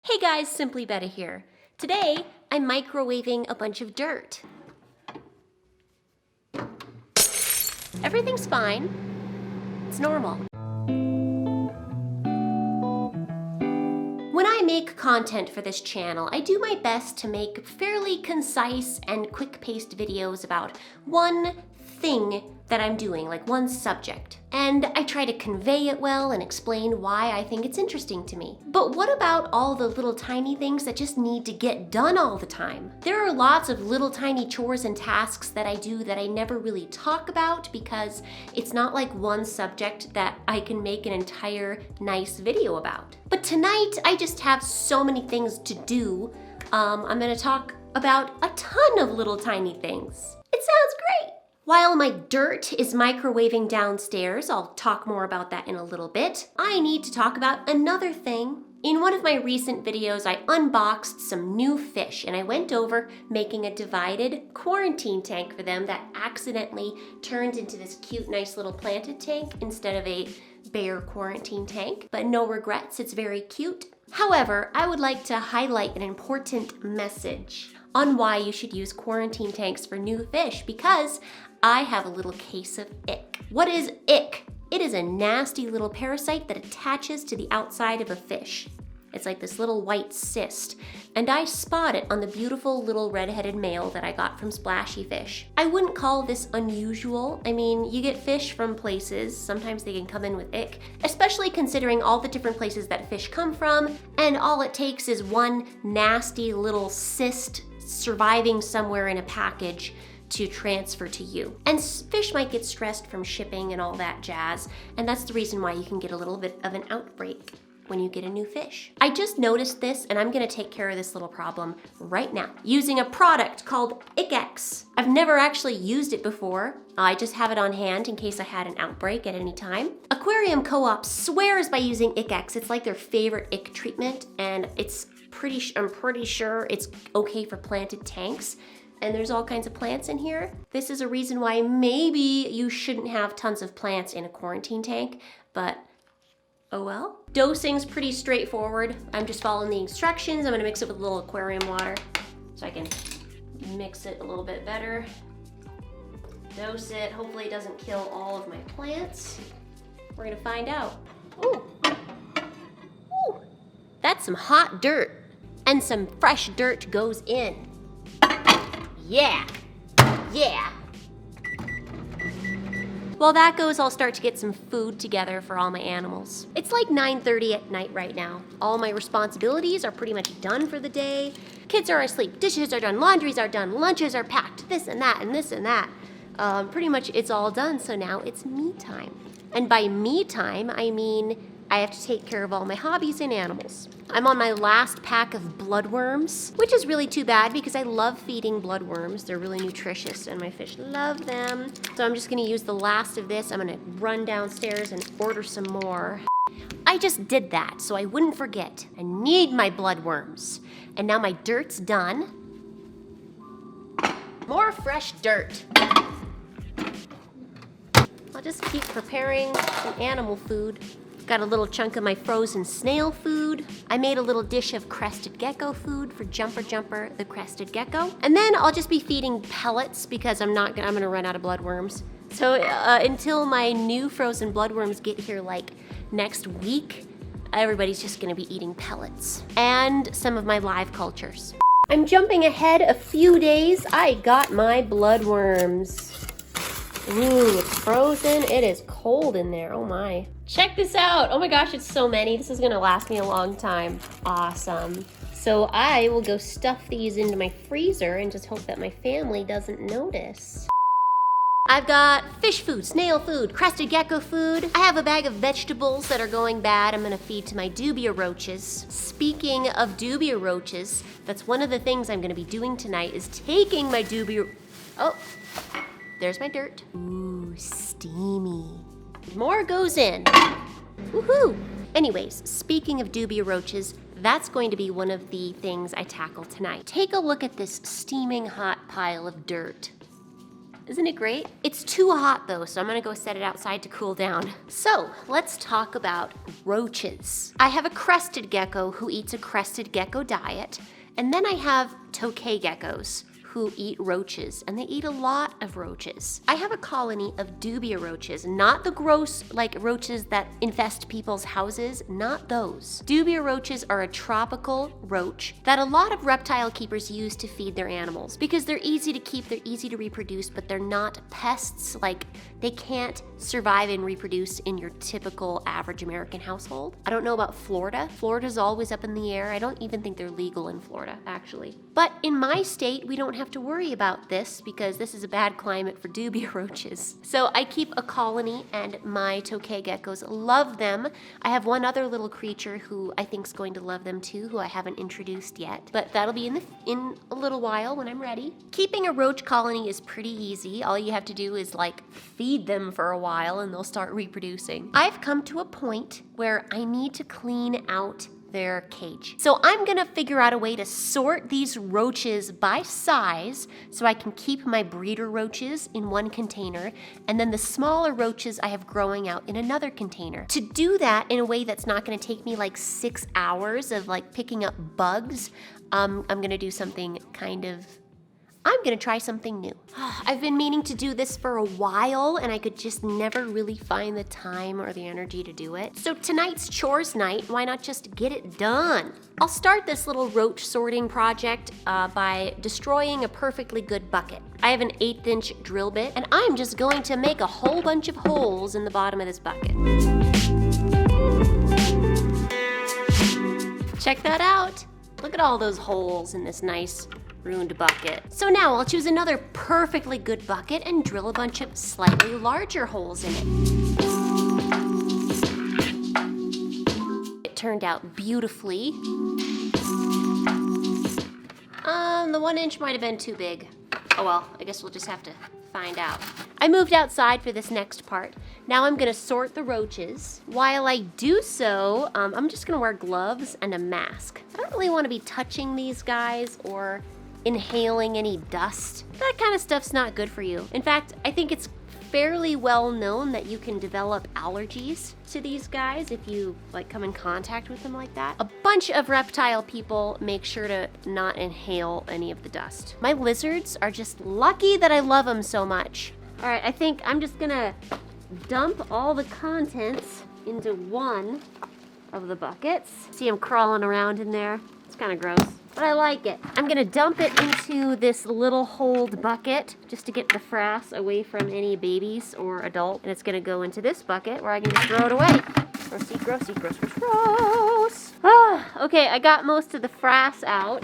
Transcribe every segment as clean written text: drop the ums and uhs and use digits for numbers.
Hey guys, Simply Betta here. Today, I'm microwaving a bunch of dirt. Everything's fine. It's normal. When I make content for this channel, I do my best to make fairly concise and quick-paced videos about one thing that I'm doing, like one subject. And I try to convey it well and explain why I think it's interesting to me. But what about all the little tiny things that just need to get done all the time? There are lots of little tiny chores and tasks that I do that I never really talk about because it's not like one subject that I can make an entire nice video about. But tonight, I just have so many things to do. I'm gonna talk about a ton of little tiny things. It sounds great. While my dirt is microwaving downstairs, I'll talk more about that in a little bit, I need to talk about another thing. In one of my recent videos, I unboxed some new fish and I went over making a divided quarantine tank for them that accidentally turned into this cute, nice little planted tank instead of a bare quarantine tank. But no regrets, it's very cute. However, I would like to highlight an important message on why you should use quarantine tanks for new fish because I have a little case of ick. What is ick? It is a nasty little parasite that attaches to the outside of a fish. It's like this little white cyst, and I spot it on the beautiful little red-headed male that I got from Splashy Fish. I wouldn't call this unusual. I mean, you get fish from places, sometimes they can come in with ick, especially considering all the different places that fish come from, and all it takes is one nasty little cyst surviving somewhere in a package to transfer to you. And fish might get stressed from shipping and all that jazz, and that's the reason why you can get a little bit of an outbreak when you get a new fish. I just noticed this and I'm gonna take care of this little problem right now using a product called IckX. I've never actually used it before. I just have it on hand in case I had an outbreak at any time. Aquarium Co-op swears by using IckX. It's like their favorite ick treatment, and I'm pretty sure it's okay for planted tanks. And there's all kinds of plants in here. This is a reason why maybe you shouldn't have tons of plants in a quarantine tank, but oh well. Dosing's pretty straightforward. I'm just following the instructions. I'm gonna mix it with a little aquarium water so I can mix it a little bit better. Dose it, hopefully it doesn't kill all of my plants. We're gonna find out. Ooh. Ooh. That's some hot dirt. And some fresh dirt goes in. Yeah, yeah. While that goes, I'll start to get some food together for all my animals. It's like 9:30 at night right now. All my responsibilities are pretty much done for the day. Kids are asleep, dishes are done, laundries are done, lunches are packed, this and that and this and that. Pretty much it's all done, so now it's me time. And by me time, I mean I have to take care of all my hobbies and animals. I'm on my last pack of bloodworms, which is really too bad because I love feeding bloodworms. They're really nutritious and my fish love them. So I'm just gonna use the last of this. I'm gonna run downstairs and order some more. I just did that so I wouldn't forget. I need my bloodworms. And now my dirt's done. More fresh dirt. I'll just keep preparing some animal food. Got a little chunk of my frozen snail food. I made a little dish of crested gecko food for Jumper, the crested gecko. And then I'll just be feeding pellets because I'm gonna run out of bloodworms. So until my new frozen bloodworms get here like next week, everybody's just gonna be eating pellets. And some of my live cultures. I'm jumping ahead a few days. I got my bloodworms. Ooh, it's frozen. It is cold in there. Oh my. Check this out. Oh my gosh, it's so many. This is gonna last me a long time. Awesome. So I will go stuff these into my freezer and just hope that my family doesn't notice. I've got fish food, snail food, crested gecko food. I have a bag of vegetables that are going bad. I'm gonna feed to my dubia roaches. Speaking of dubia roaches, that's one of the things I'm gonna be doing tonight is taking my oh, there's my dirt. Ooh, steamy. More goes in. Woohoo! Anyways, speaking of dubia roaches, that's going to be one of the things I tackle tonight. Take a look at this steaming hot pile of dirt. Isn't it great? It's too hot though, so I'm gonna go set it outside to cool down. So let's talk about roaches. I have a crested gecko who eats a crested gecko diet, and then I have tokay geckos who eat roaches, and they eat a lot of roaches. I have a colony of dubia roaches, not the gross like roaches that infest people's houses, not those. Dubia roaches are a tropical roach that a lot of reptile keepers use to feed their animals because they're easy to keep, they're easy to reproduce, but they're not pests. Like, they can't survive and reproduce in your typical average American household. I don't know about Florida. Florida's always up in the air. I don't even think they're legal in Florida, actually. But in my state, we don't have to worry about this because this is a bad climate for dubia roaches. So I keep a colony and my tokay geckos love them. I have one other little creature who I think is going to love them too, who I haven't introduced yet, but that'll be in a little while when I'm ready. Keeping a roach colony is pretty easy. All you have to do is like feed them for a while and they'll start reproducing. I've come to a point where I need to clean out their cage. So I'm gonna figure out a way to sort these roaches by size so I can keep my breeder roaches in one container and then the smaller roaches I have growing out in another container. To do that in a way that's not gonna take me like 6 hours of like picking up bugs, I'm gonna do something I'm gonna try something new. I've been meaning to do this for a while and I could just never really find the time or the energy to do it. So tonight's chores night, why not just get it done? I'll start this little roach sorting project by destroying a perfectly good bucket. I have an 1/8" drill bit and I'm just going to make a whole bunch of holes in the bottom of this bucket. Check that out. Look at all those holes in this nice ruined bucket. So now I'll choose another perfectly good bucket and drill a bunch of slightly larger holes in it. It turned out beautifully. The 1 inch might have been too big. Oh well, I guess we'll just have to find out. I moved outside for this next part. Now I'm gonna sort the roaches. While I do so, I'm just gonna wear gloves and a mask. I don't really wanna be touching these guys or inhaling any dust. That kind of stuff's not good for you. In fact, I think it's fairly well known that you can develop allergies to these guys if you like come in contact with them like that. A bunch of reptile people make sure to not inhale any of the dust. My lizards are just lucky that I love them so much. All right, I think I'm just gonna dump all the contents into one of the buckets. See them crawling around in there. It's kind of gross, but I like it. I'm gonna dump it into this little hold bucket just to get the frass away from any babies or adult. And it's gonna go into this bucket where I can just throw it away. Grossy, grossy, gross, gross, gross. Okay, I got most of the frass out.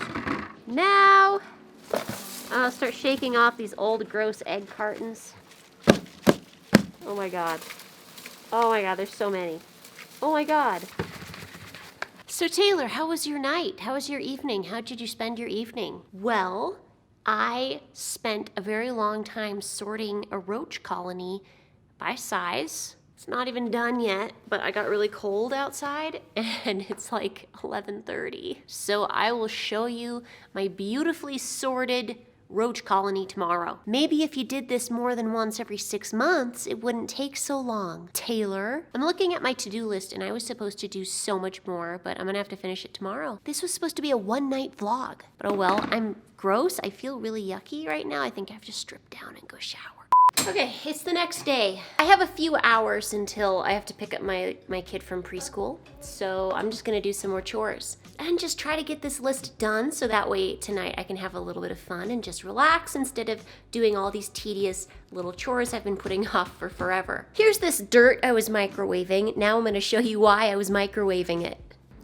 Now, I'll start shaking off these old gross egg cartons. Oh my God. Oh my God, there's so many. Oh my God. So Taylor, how was your night? How was your evening? How did you spend your evening? Well, I spent a very long time sorting a roach colony by size. It's not even done yet, but I got really cold outside and it's like 11:30. So I will show you my beautifully sorted roach colony tomorrow. Maybe if you did this more than once every 6 months, it wouldn't take so long. Taylor, I'm looking at my to-do list and I was supposed to do so much more, but I'm gonna have to finish it tomorrow. This was supposed to be a one-night vlog, but oh well, I'm gross. I feel really yucky right now. I think I have to strip down and go shower. Okay, it's the next day. I have a few hours until I have to pick up my kid from preschool, so I'm just gonna do some more chores and just try to get this list done so that way tonight I can have a little bit of fun and just relax instead of doing all these tedious little chores I've been putting off for forever. Here's this dirt I was microwaving. Now I'm gonna show you why I was microwaving it.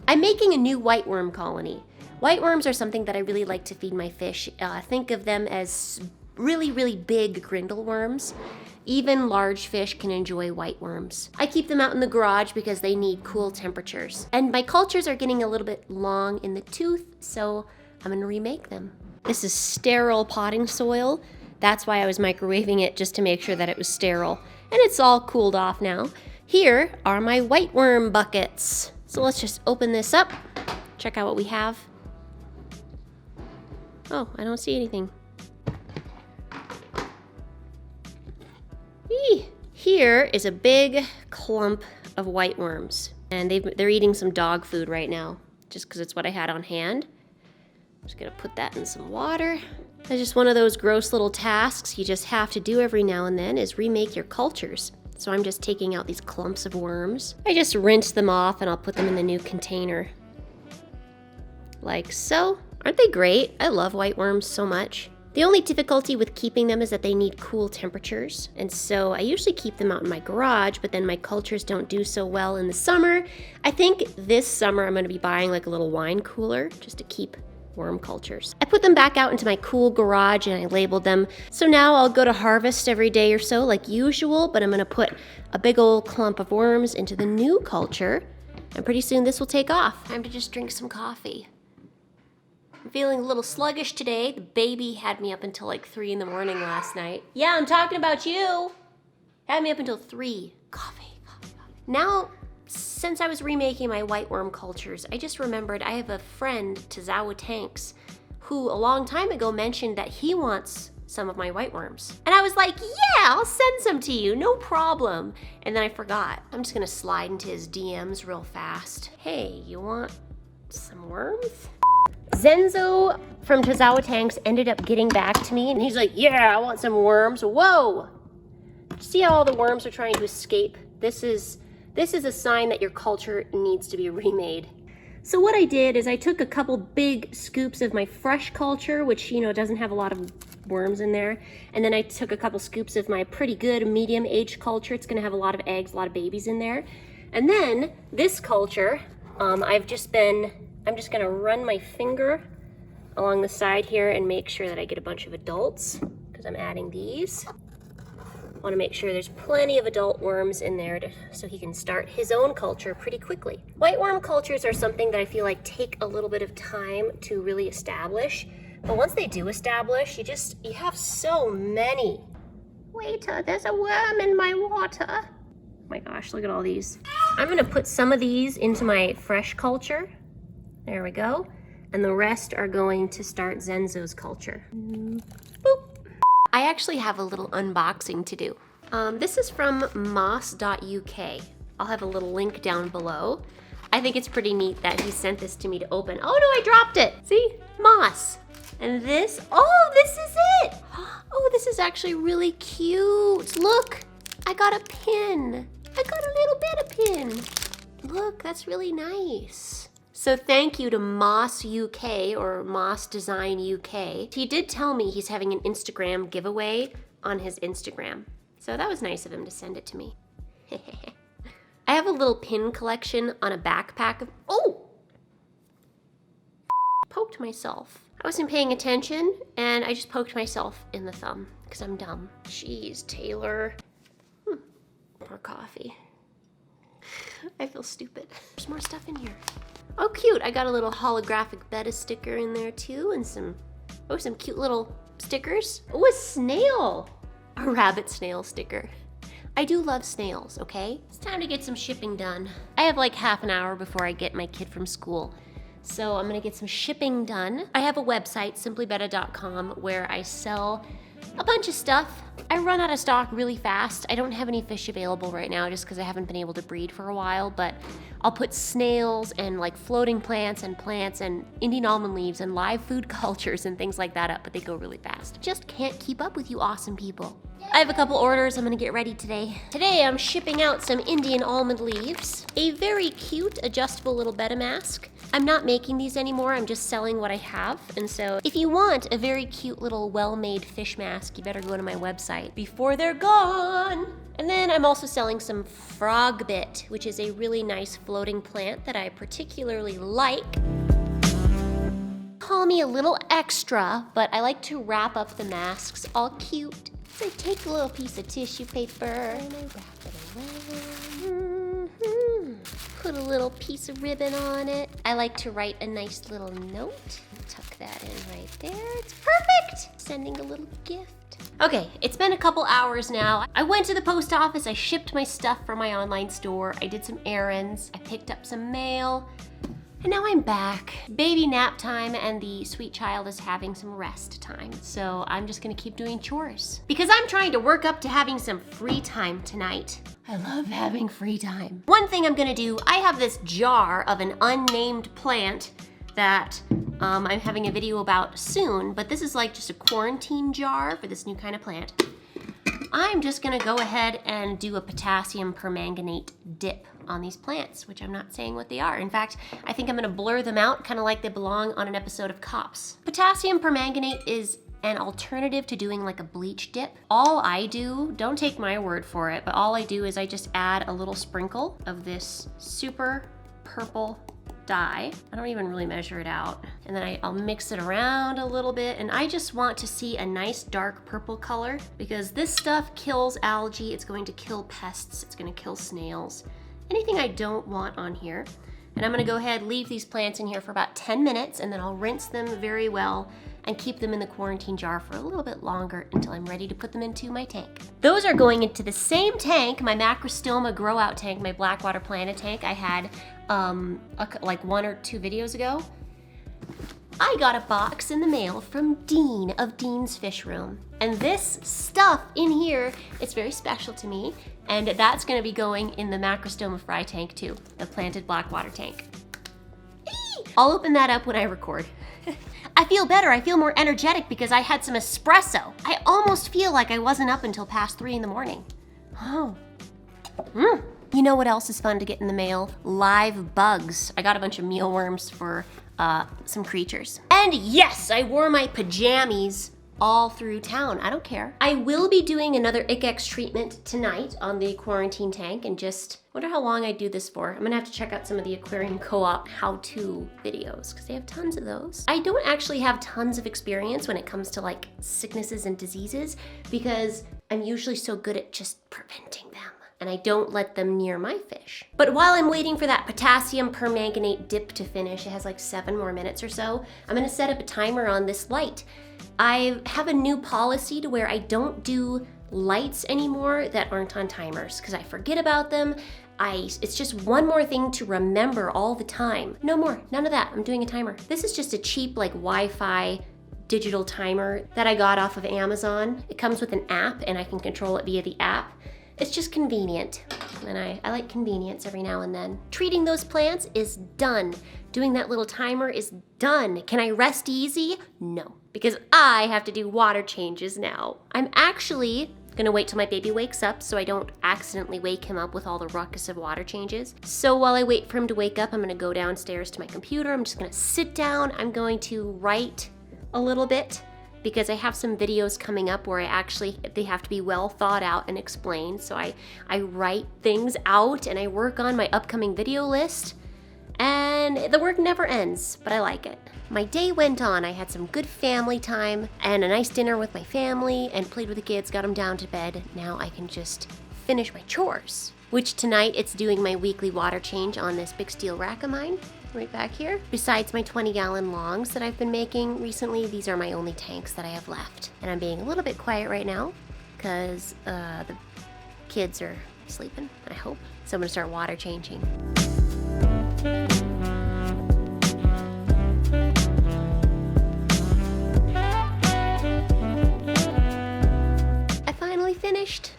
I'm making a new whiteworm colony. Whiteworms are something that I really like to feed my fish. Think of them as really, really big grindle worms. Even large fish can enjoy whiteworms. I keep them out in the garage because they need cool temperatures. And my cultures are getting a little bit long in the tooth, so I'm gonna remake them. This is sterile potting soil. That's why I was microwaving it, just to make sure that it was sterile. And it's all cooled off now. Here are my whiteworm buckets. So let's just open this up, check out what we have. Oh, I don't see anything. Here is a big clump of white worms, and they're eating some dog food right now, just because it's what I had on hand. I'm just gonna put that in some water. It's just one of those gross little tasks you just have to do every now and then, is remake your cultures. So I'm just taking out these clumps of worms. I just rinse them off and I'll put them in the new container. Like so. Aren't they great? I love white worms so much. The only difficulty with keeping them is that they need cool temperatures. And so I usually keep them out in my garage, but then my cultures don't do so well in the summer. I think this summer I'm gonna be buying like a little wine cooler just to keep worm cultures. I put them back out into my cool garage and I labeled them. So now I'll go to harvest every day or so like usual, but I'm gonna put a big old clump of worms into the new culture, and pretty soon this will take off. Time to just drink some coffee. I'm feeling a little sluggish today. The baby had me up until like 3 in the morning last night. Yeah, I'm talking about you. Had me up until 3. Coffee. Now, since I was remaking my white worm cultures, I just remembered I have a friend, Tazawa Tanks, who a long time ago mentioned that he wants some of my white worms. And I was like, yeah, I'll send some to you, no problem. And then I forgot. I'm just gonna slide into his DMs real fast. Hey, you want some worms? Zenzo from Tazawa Tanks ended up getting back to me and he's like, yeah, I want some worms. Whoa! See how all the worms are trying to escape? This is a sign that your culture needs to be remade. So what I did is I took a couple big scoops of my fresh culture, which, you know, doesn't have a lot of worms in there. And then I took a couple scoops of my pretty good medium-aged culture. It's gonna have a lot of eggs, a lot of babies in there. And then this culture, I'm just gonna run my finger along the side here and make sure that I get a bunch of adults, because I'm adding these. Want to make sure there's plenty of adult worms in there so he can start his own culture pretty quickly. White worm cultures are something that I feel like take a little bit of time to really establish, but once they do establish, you have so many. Waiter, there's a worm in my water. Oh my gosh, look at all these. I'm gonna put some of these into my fresh culture. There we go. And the rest are going to start Zenzo's culture. Boop. I actually have a little unboxing to do. This is from moss.uk. I'll have a little link down below. I think it's pretty neat that he sent this to me to open. Oh no, I dropped it. See, moss. And this, oh, this is it. Oh, this is actually really cute. Look, I got a pin. I got a little bit of pin. Look, that's really nice. So thank you to Moss UK or Moss Design UK. He did tell me he's having an Instagram giveaway on his Instagram. So that was nice of him to send it to me. I have a little pin collection on a backpack of, oh! Poked myself. I wasn't paying attention and I just poked myself in the thumb because I'm dumb. Jeez, Taylor. More coffee. I feel stupid. There's more stuff in here. Oh, cute. I got a little holographic Betta sticker in there too, and some cute little stickers. Oh, a snail. A rabbit snail sticker. I do love snails, okay? It's time to get some shipping done. I have like half an hour before I get my kid from school. So I'm gonna get some shipping done. I have a website, simplybetta.com, where I sell a bunch of stuff. I run out of stock really fast. I don't have any fish available right now just because I haven't been able to breed for a while, but I'll put snails and like floating plants and Indian almond leaves and live food cultures and things like that up, but they go really fast. Just can't keep up with you awesome people. I have a couple orders I'm gonna get ready today. Today I'm shipping out some Indian almond leaves, a very cute adjustable little Betta mask. I'm not making these anymore, I'm just selling what I have. And so if you want a very cute little well-made fish mask, you better go to my website before they're gone. And then I'm also selling some frog bit, which is a really nice floating plant that I particularly like. Call me a little extra, but I like to wrap up the masks all cute. So I take a little piece of tissue paper and I wrap it around. Put a little piece of ribbon on it. I like to write a nice little note. Tuck that in right there. It's perfect. Sending a little gift. Okay, it's been a couple hours now. I went to the post office. I shipped my stuff from my online store. I did some errands. I picked up some mail. And now I'm back. Baby nap time, and the sweet child is having some rest time. So I'm just gonna keep doing chores because I'm trying to work up to having some free time tonight. I love having free time. One thing I'm gonna do, I have this jar of an unnamed plant that I'm having a video about soon, but this is like just a quarantine jar for this new kind of plant. I'm just gonna go ahead and do a potassium permanganate dip on these plants, which I'm not saying what they are. In fact, I think I'm gonna blur them out, kind of like they belong on an episode of Cops. Potassium permanganate is an alternative to doing like a bleach dip. All I do, don't take my word for it, but all I do is I just add a little sprinkle of this super purple dye. I don't even really measure it out. And then I'll mix it around a little bit, and I just want to see a nice dark purple color because this stuff kills algae, it's going to kill pests, it's going to kill snails, anything I don't want on here. And I'm gonna go ahead, leave these plants in here for about 10 minutes, and then I'll rinse them very well and keep them in the quarantine jar for a little bit longer until I'm ready to put them into my tank. Those are going into the same tank, my macrostoma grow out tank, my Blackwater Planta tank I had like 1 or 2 videos ago. I got a box in the mail from Dean of Dean's Fish Room. And this stuff in here, it's very special to me. And that's gonna be going in the macrostoma fry tank too, the planted Blackwater tank. Eee! I'll open that up when I record. I feel better, I feel more energetic because I had some espresso. I almost feel like I wasn't up until past 3 in the morning. Oh. You know what else is fun to get in the mail? Live bugs. I got a bunch of mealworms for some creatures. And yes, I wore my pajamas all through town. I don't care. I will be doing another ICX treatment tonight on the quarantine tank, and just wonder how long I do this for. I'm gonna have to check out some of the aquarium co-op how-to videos because they have tons of those. I don't actually have tons of experience when it comes to like sicknesses and diseases because I'm usually so good at just preventing them, and I don't let them near my fish. But while I'm waiting for that potassium permanganate dip to finish, it has like 7 more minutes or so, I'm gonna set up a timer on this light. I have a new policy to where I don't do lights anymore that aren't on timers because I forget about them. It's just one more thing to remember all the time. No more, none of that, I'm doing a timer. This is just a cheap like Wi-Fi digital timer that I got off of Amazon. It comes with an app and I can control it via the app. It's just convenient, and I like convenience every now and then. Treating those plants is done. Doing that little timer is done. Can I rest easy? No, because I have to do water changes now. I'm actually gonna wait till my baby wakes up so I don't accidentally wake him up with all the ruckus of water changes. So while I wait for him to wake up, I'm gonna go downstairs to my computer. I'm just gonna sit down. I'm going to write a little bit, because I have some videos coming up where they have to be well thought out and explained. So I write things out and I work on my upcoming video list, and the work never ends, but I like it. My day went on. I had some good family time and a nice dinner with my family and played with the kids, got them down to bed. Now I can just finish my chores, which tonight it's doing my weekly water change on this big steel rack of mine. Right back here. Besides my 20-gallon longs that I've been making recently, these are my only tanks that I have left. And I'm being a little bit quiet right now because the kids are sleeping, I hope. So I'm gonna start water changing. I finally finished.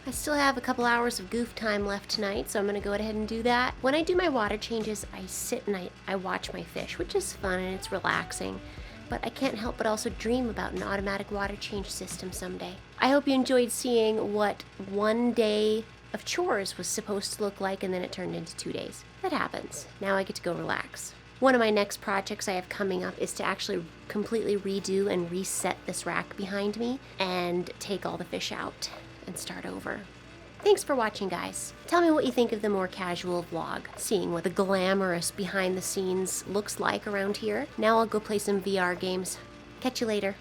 I still have a couple hours of goof time left tonight, so I'm gonna go ahead and do that. When I do my water changes, I sit and I watch my fish, which is fun and it's relaxing. But I can't help but also dream about an automatic water change system someday. I hope you enjoyed seeing what 1 day of chores was supposed to look like, and then it turned into 2 days. That happens. Now I get to go relax. One of my next projects I have coming up is to actually completely redo and reset this rack behind me and take all the fish out and start over. Thanks for watching, guys. Tell me what you think of the more casual vlog, seeing what the glamorous behind the scenes looks like around here. Now I'll go play some VR games. Catch you later.